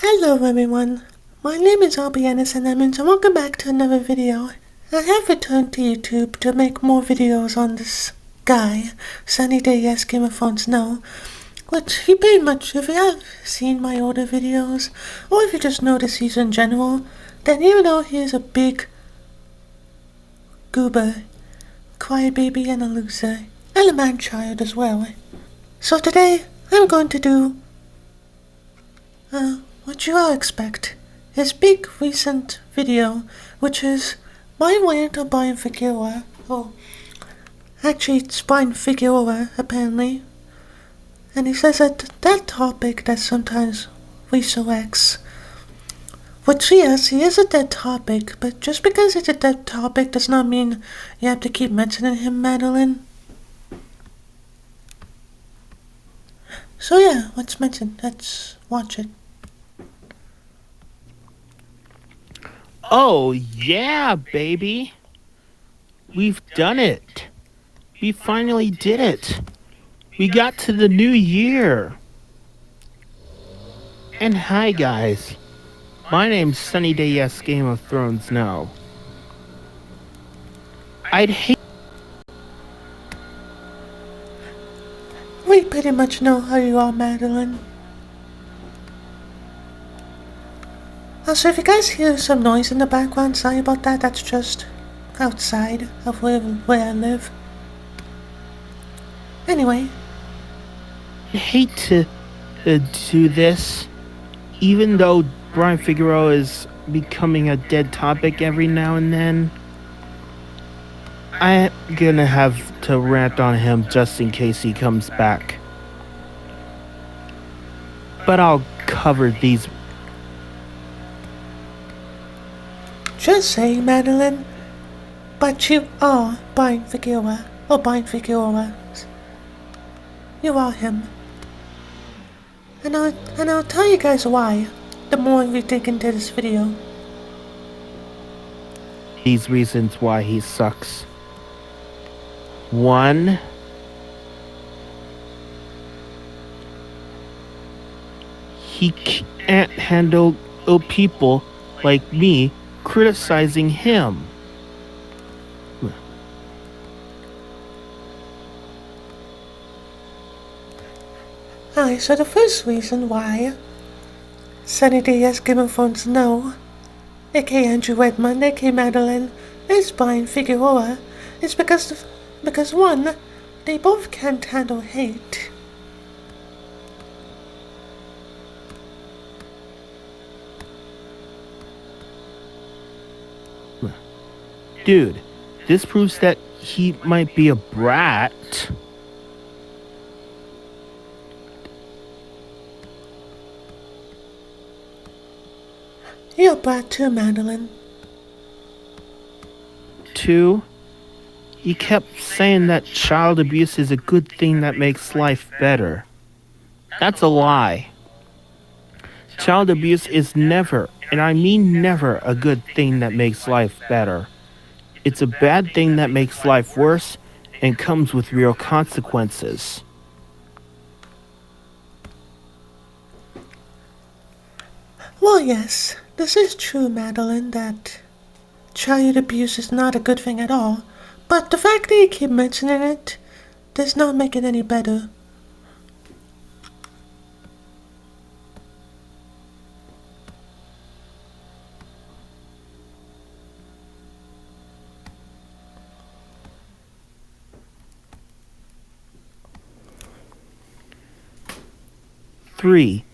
Hello everyone, my name is Bryan and welcome back to another video. I have returned to YouTube to make more videos on this guy, Sunny Day Yes Game of Thrones No, which he pretty much, if you have seen my older videos, or if you just know the season in general, then even though he is a big goober, crybaby and a loser, and a man-child as well. So today, I'm going to do what you all expect, his big recent video, which is my rant on Bryan Figueroa. Oh, actually it's Bryan Figueroa, apparently. And he says that topic that sometimes resurrects. Which yes, he is a dead topic, but just because it's a dead topic does not mean you have to keep mentioning him, Madeline. So yeah, let's watch it. Oh, yeah, baby. We've done it. We finally did it. We got to the new year. And hi, guys. My name's Sunny Day Yes Game of Thrones No. I'd hate. We pretty much know how you are, Madeline. Also, if you guys hear some noise in the background, sorry about that. That's just outside of where I live. Anyway. I'd hate to do this, even though Bryan Figueroa is becoming a dead topic every now and then. I'm gonna have to rant on him just in case he comes back. But I'll cover these. Just saying, Madeline. But you are Bryan Figueroa. Or Bryan Figueroa. You are him. And I'll tell you guys why, the more we dig into this video. These reasons why he sucks. 1. He can't handle people like me criticizing him. Alright, so the first reason why Sunny Day Yes Game of Thrones No, aka Andrew Redmond, aka Madeline, is Bryan Figueroa, is because one, they both can't handle hate. Dude, this proves that he might be a brat. You're a brat too, Madeline. 2, he kept saying that child abuse is a good thing that makes life better. That's a lie. Child abuse is never, and I mean never, a good thing that makes life better. It's a bad thing that makes life worse and comes with real consequences. Well, yes, this is true, Madeline, that child abuse is not a good thing at all, but the fact that you keep mentioning it does not make it any better. Three,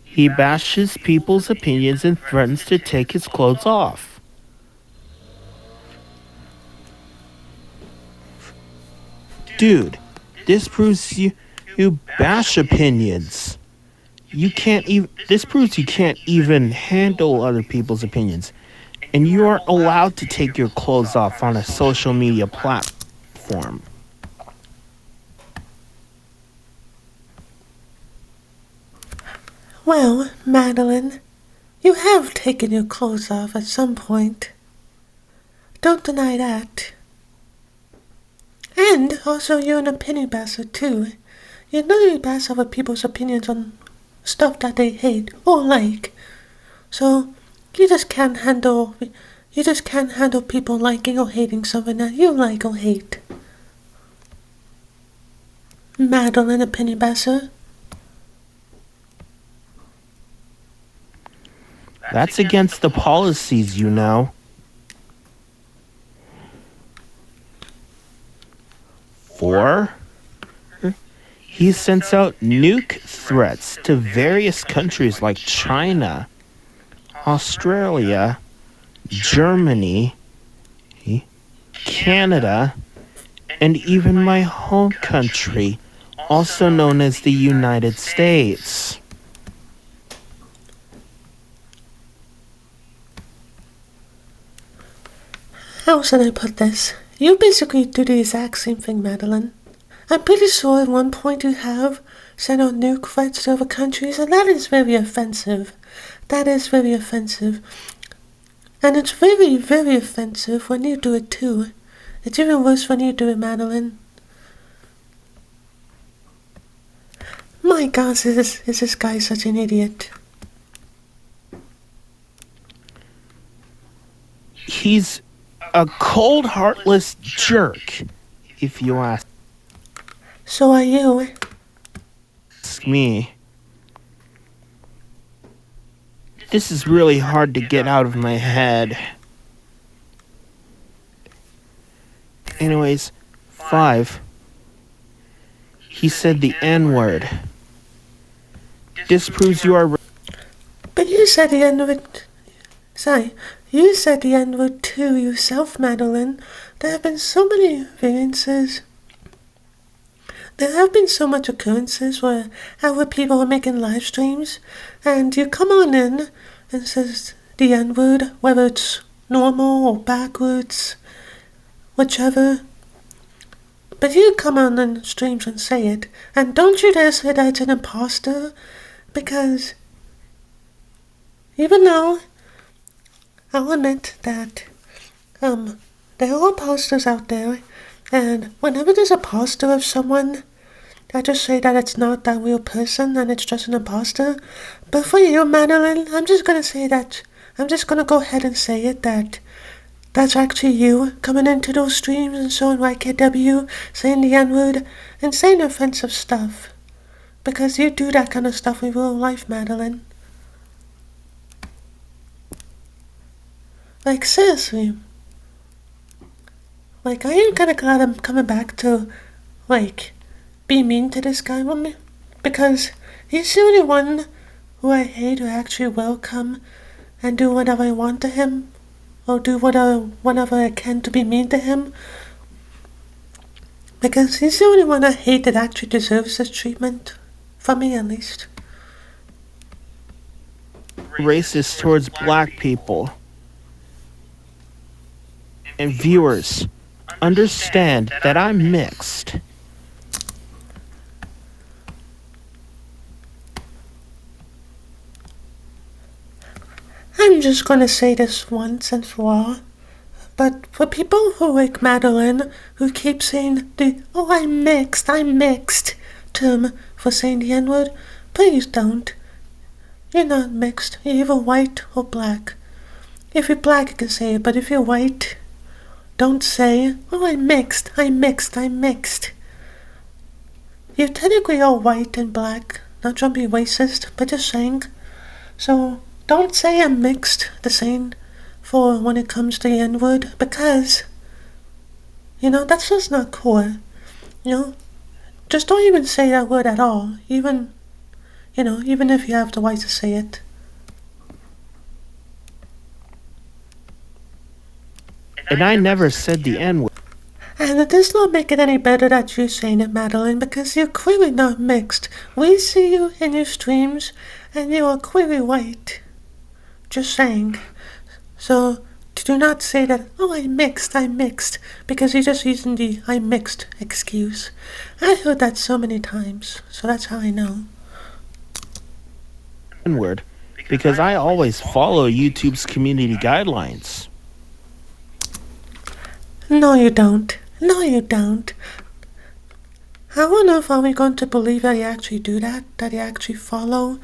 he bashes people's opinions and threatens to take his clothes off. Dude, this proves you bash opinions. This proves you can't even handle other people's opinions. And you aren't allowed to take your clothes off on a social media platform. Well, Madeline, you have taken your clothes off at some point. Don't deny that. And also, you're an opinion basher too. You literally bash other people's opinions on stuff that they hate or like. So you just can't handle people liking or hating something that you like or hate. Madeline Pennybassett. That's against the policies, you know. 4. He sends out nuke threats to various countries like China, Australia, Germany, Canada, and even my home country, also known as the United States. How should I put this? You basically do the exact same thing, Madeline. I'm pretty sure at one point you have sent out nuke threats to other countries, and that is very offensive. That is very offensive. And it's very, very offensive when you do it too. It's even worse when you do it, Madeline. My gosh, is this guy such an idiot? He's a cold, heartless jerk, if you ask So are you. me. This is really hard to get out of my head. Anyways, 5. He said the N-word. Disproves you are... But you said the N-word. Sorry, you said the N-word too yourself, Madeline. There have been so many variances. There have been so much occurrences where other people are making live streams, and you come on in and says the N-word, whether it's normal or backwards, whichever. But you come on in streams and say it, and don't you dare say that it's an imposter, because even though I'll admit that there are imposters out there, and whenever there's a poster of someone, I just say that it's not that real person and it's just an imposter. But for you, Madeline, I'm just gonna go ahead and say it, that that's actually you coming into those streams and showing YKW, saying the N-word, and saying offensive stuff. Because you do that kind of stuff in real life, Madeline. Like, seriously. Like, I am kinda glad I'm coming back to, like, be mean to this guy with me. Because he's the only one who I hate who actually will come and do whatever I want to him. Or do whatever I can to be mean to him. Because he's the only one I hate that actually deserves this treatment. From me, at least. Racist towards black people. And viewers, understand that I'm mixed. I'm just gonna say this once and for all. But for people who like Madeline, who keep saying I'm mixed term for saying the N-word, please don't. You're not mixed. You're either white or black. If you're black, you can say it, but if you're white, don't say, I'm mixed. You're technically all white and black. Not trying to be racist, but just saying. So, don't say I'm mixed the same for when it comes to the N-word, because, that's just not cool. Just don't even say that word at all, even if you have the right to say it. And I never said the N-word. And it does not make it any better that you're saying it, Madeline, because you're clearly not mixed. We see you in your streams, and you are clearly white. Just saying. So, do not say that, I'm mixed, because you're just using the I'm mixed excuse. I heard that so many times, so that's how I know. N-word, because I always follow YouTube's community guidelines. No, you don't. I don't know if are we going to believe that he actually do that, that he actually follow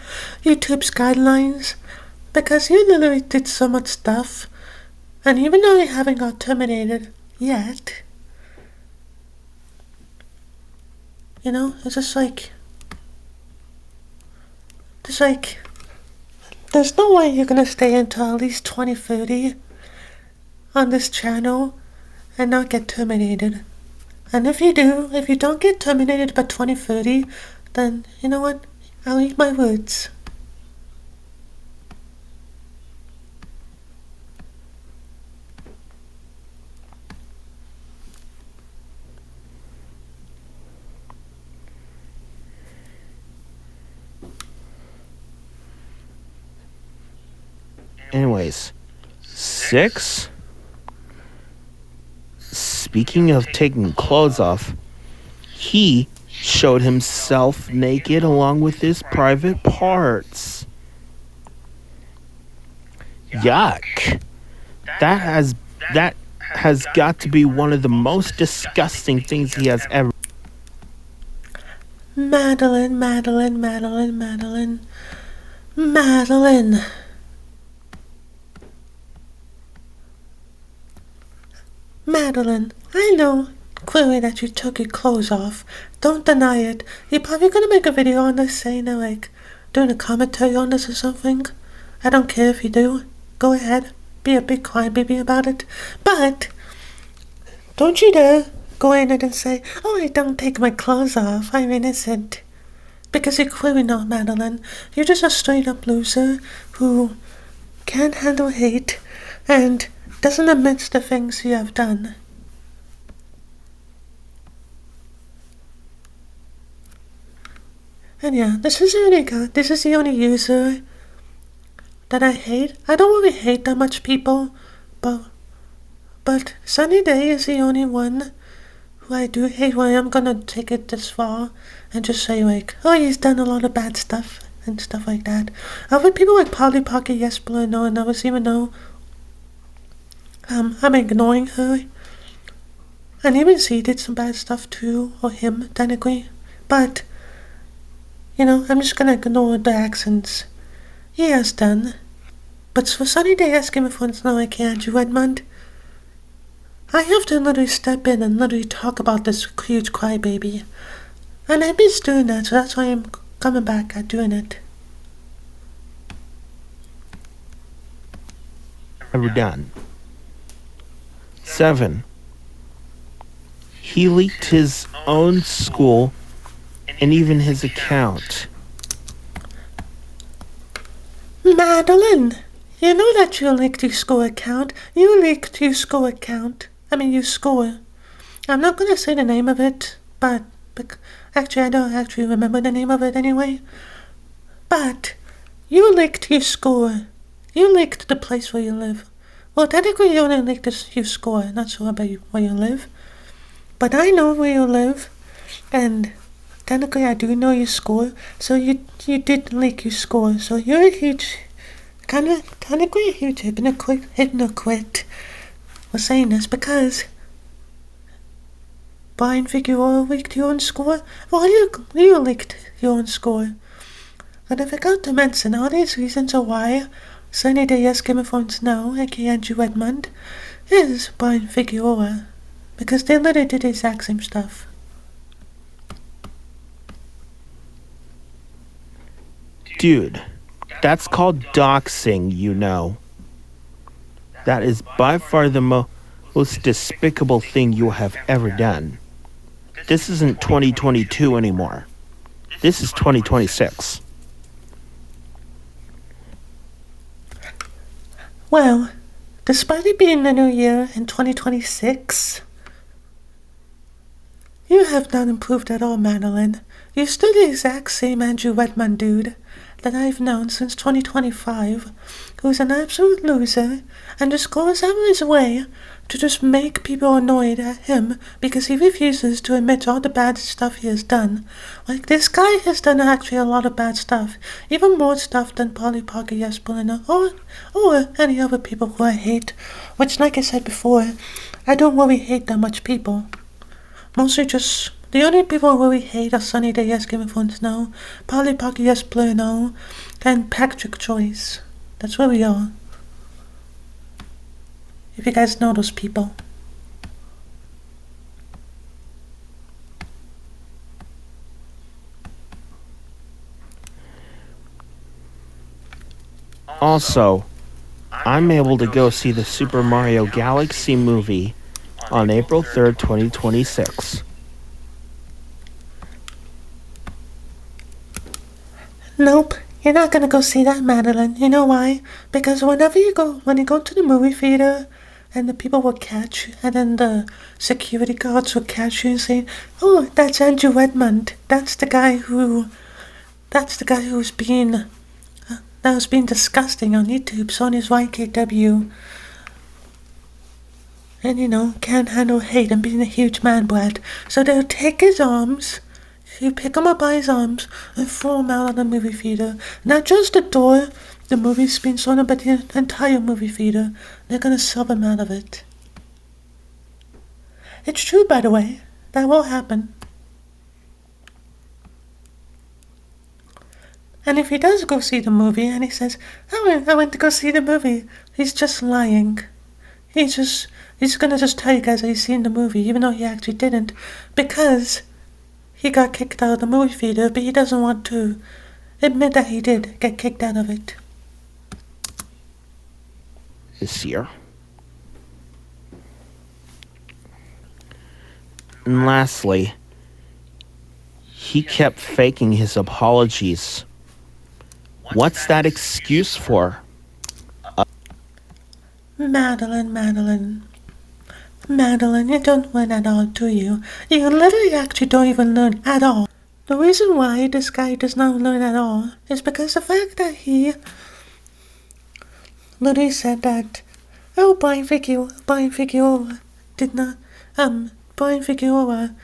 YouTube's guidelines, because he literally did so much stuff, and even though he haven't got terminated yet, it's just like, there's no way you're gonna stay until at least 2030 on this channel and not get terminated. And if you don't get terminated by 2030, then you know what? I'll eat my words. Anyways, 6. Speaking of taking clothes off, he showed himself naked along with his private parts. Yuck. That has got to be one of the most disgusting things he has ever. Madeline. Madeline, I know clearly that you took your clothes off. Don't deny it. You're probably gonna make a video on this saying that, like, doing a commentary on this or something. I don't care if you do. Go ahead. Be a big crybaby about it. But don't you dare go in and say, oh, I don't take my clothes off. I'm innocent. Because you're clearly not, Madeline. You're just a straight up loser who can't handle hate and doesn't admit the things you have done. And yeah, this is the only user that I hate. I don't really hate that much people, but Sunny Day is the only one who I do hate. Where I'm gonna take it this far and just say, like, oh, he's done a lot of bad stuff and stuff like that. Other people like Polly Pocket, Yes, Blue, No, and others, even though I'm ignoring her. And even she did some bad stuff too, or him, technically. But, I'm just gonna ignore the accents he has done. But for Sunny Day asking me for instance, like Andrew Edmund, I have to literally step in and literally talk about this huge crybaby. And I miss doing that, so that's why I'm coming back at doing it. Ever done. 7. He leaked his own school and even his account. Madeline, you know that you leaked your school account. You leaked your school account. Your school. I'm not going to say the name of it, but actually I don't actually remember the name of it anyway. But you leaked your school. You leaked the place where you live. Well, technically you only leaked your school. Not sure about where you live. But I know where you live, and technically I do know your score, so you did leak your score, so you're a huge, technically a huge hypocrite for saying this, because Bryan Figueroa leaked your own score. Well, you leaked your own score. And I forgot to mention all these reasons of why Sunny Day Yes, Game of Thrones Now, aka Andrew Edmund, is Bryan Figueroa. Because they literally did the exact same stuff. Dude, that's called doxing, That is by far the most despicable thing you have ever done. This isn't 2022 anymore. This is 2026. Well, despite it being the new year in 2026, you have not improved at all, Madeline. You're still the exact same Andrew Redmond dude that I've known since 2025, who's an absolute loser and just goes out of his way to just make people annoyed at him because he refuses to admit all the bad stuff he has done. Like, this guy has done actually a lot of bad stuff, even more stuff than Polly Pocket, Yes, Belinda, or any other people who I hate, which, like I said before, I don't really hate that much people. Mostly just The only people who we hate are Sunny Day Yes Game of Thrones No, Polly Pocket Yes Blur No, and Patrick Choice. That's where we are. If you guys know those people. Also, I'm able to go see the Super Mario Galaxy movie on April 3rd, 2026. Nope, you're not gonna go see that, Madeline. You know why? Because when you go to the movie theater, and the people will catch you, and then the security guards will catch you and say, "Oh, that's Andrew Edmund. That's the guy who's being, that was being disgusting on YouTube, so on his YKW, and can't handle hate and being a huge man brat." So they'll take his arms. You pick him up by his arms and throw him out of the movie theater. Not just the door the movie's being shown on, but the entire movie theater. They're gonna shove him out of it. It's true, by the way. That will happen. And if he does go see the movie and he says, "Oh, I went to go see the movie," he's just lying. He's gonna just tell you guys that he's seen the movie, even though he actually didn't, because he got kicked out of the movie theater, but he doesn't want to admit that he did get kicked out of it. This year. And lastly, he kept faking his apologies. What's that excuse for? Madeline, you don't learn at all, do you? You literally actually don't even learn at all. The reason why this guy does not learn at all is because the fact that he literally said that, "Oh, Bryan Figueroa did not, Bryan Figueroa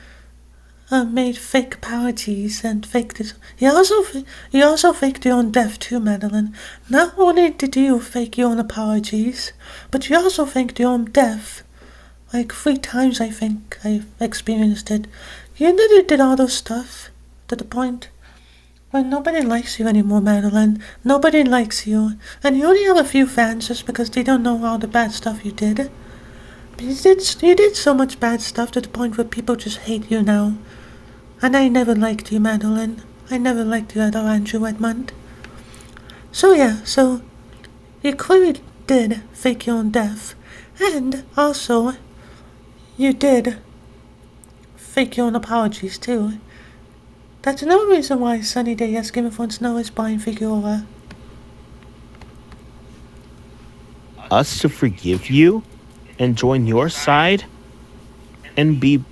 made fake apologies and faked it." He also faked your own death too, Madeline. Not only did you fake your own apologies, but you also faked your own death. Like 3 times, I think I've experienced it. You literally did all those stuff to the point where nobody likes you anymore, Madeline. Nobody likes you, and you only have a few fans just because they don't know all the bad stuff you did. But you did so much bad stuff to the point where people just hate you now. And I never liked you, Madeline. I never liked you at all, Andrew Edmund. So you clearly did fake your own death. And also, you did fake your own apologies too. That's another reason why Sunny Day Yes Game of Thrones No is Bryan Figueroa. Us to forgive you and join your side and be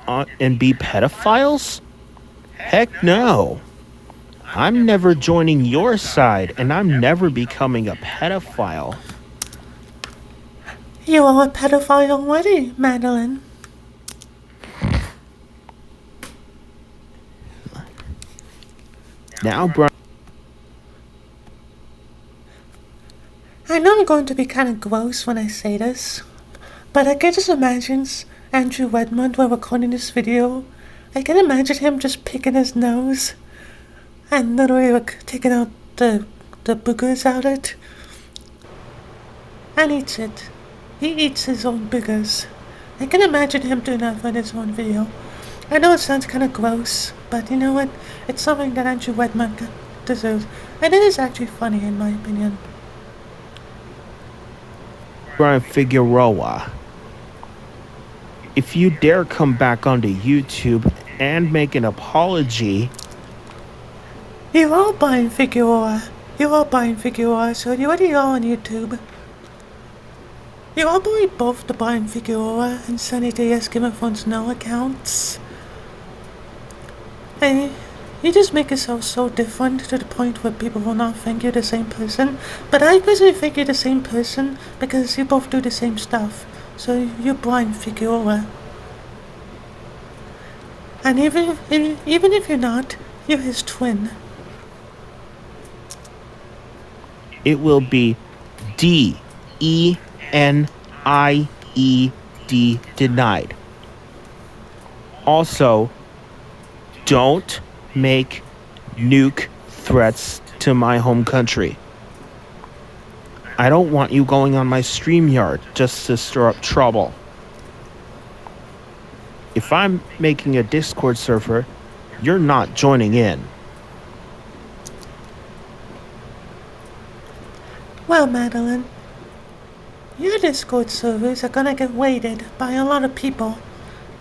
pedophiles? Heck no. I'm never joining your side, and I'm never becoming a pedophile. You are a pedophile already, Madeline. Now, Bryan. I know I'm going to be kind of gross when I say this, but I can just imagine Andrew Edmund while recording this video. I can imagine him just picking his nose and literally taking out the boogers out it and eats it. He eats his own boogers. I can imagine him doing that for his own video. I know it sounds kind of gross, but you know what? It's something that Andrew Edmund deserves, and it is actually funny in my opinion. Bryan Figueroa, if you dare come back onto YouTube and make an apology. You are Bryan Figueroa. So you already are on YouTube. You are probably both the Bryan Figueroa and Sunny Day Yes Game of Thrones No accounts. And you just make yourself so different to the point where people will not think you're the same person. But I personally think you're the same person because you both do the same stuff. So you're Bryan Figueroa. And even if you're not, you're his twin. It will be DENIED, denied. Also, don't make nuke threats to my home country. I don't want you going on my StreamYard just to stir up trouble. If I'm making a Discord server, you're not joining in. Well, Madeline, your Discord servers are gonna get raided by a lot of people.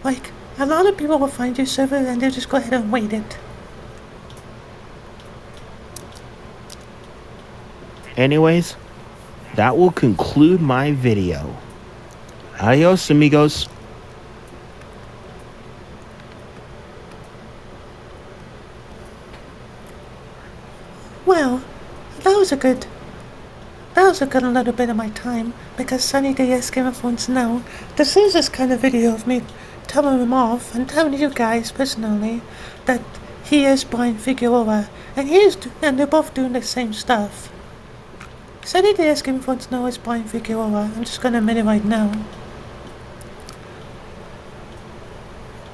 Like, a lot of people will find your server and they'll just go ahead and raid it. Anyways, that will conclude my video. Adios, amigos. Well, that was a good little bit of my time, because Sunny Day as Game of Thrones know this is this kind of video of me telling him off and telling you guys personally that he is Bryan Figueroa and and they're both doing the same stuff. Sunny Day as Game of Thrones know is Bryan Figueroa. I'm just gonna admit it right now.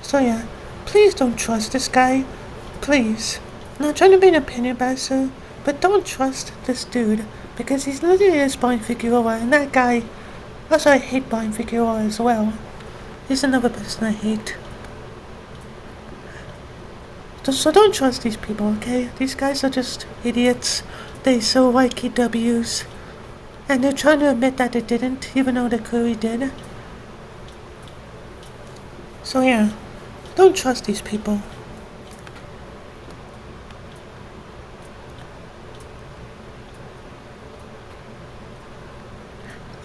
So yeah, please don't trust this guy. Please. I'm not trying to be an opinion passer, but don't trust this dude, because he's literally is Bryan Figueroa, and that guy, also I hate Bryan Figueroa as well. He's another person I hate. So don't trust these people, okay? These guys are just idiots. They so like KWs. And they're trying to admit that they didn't, even though they clearly did. So yeah, don't trust these people.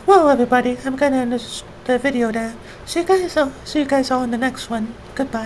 Well, everybody, I'm gonna end the video there. See you guys all in the next one. Goodbye.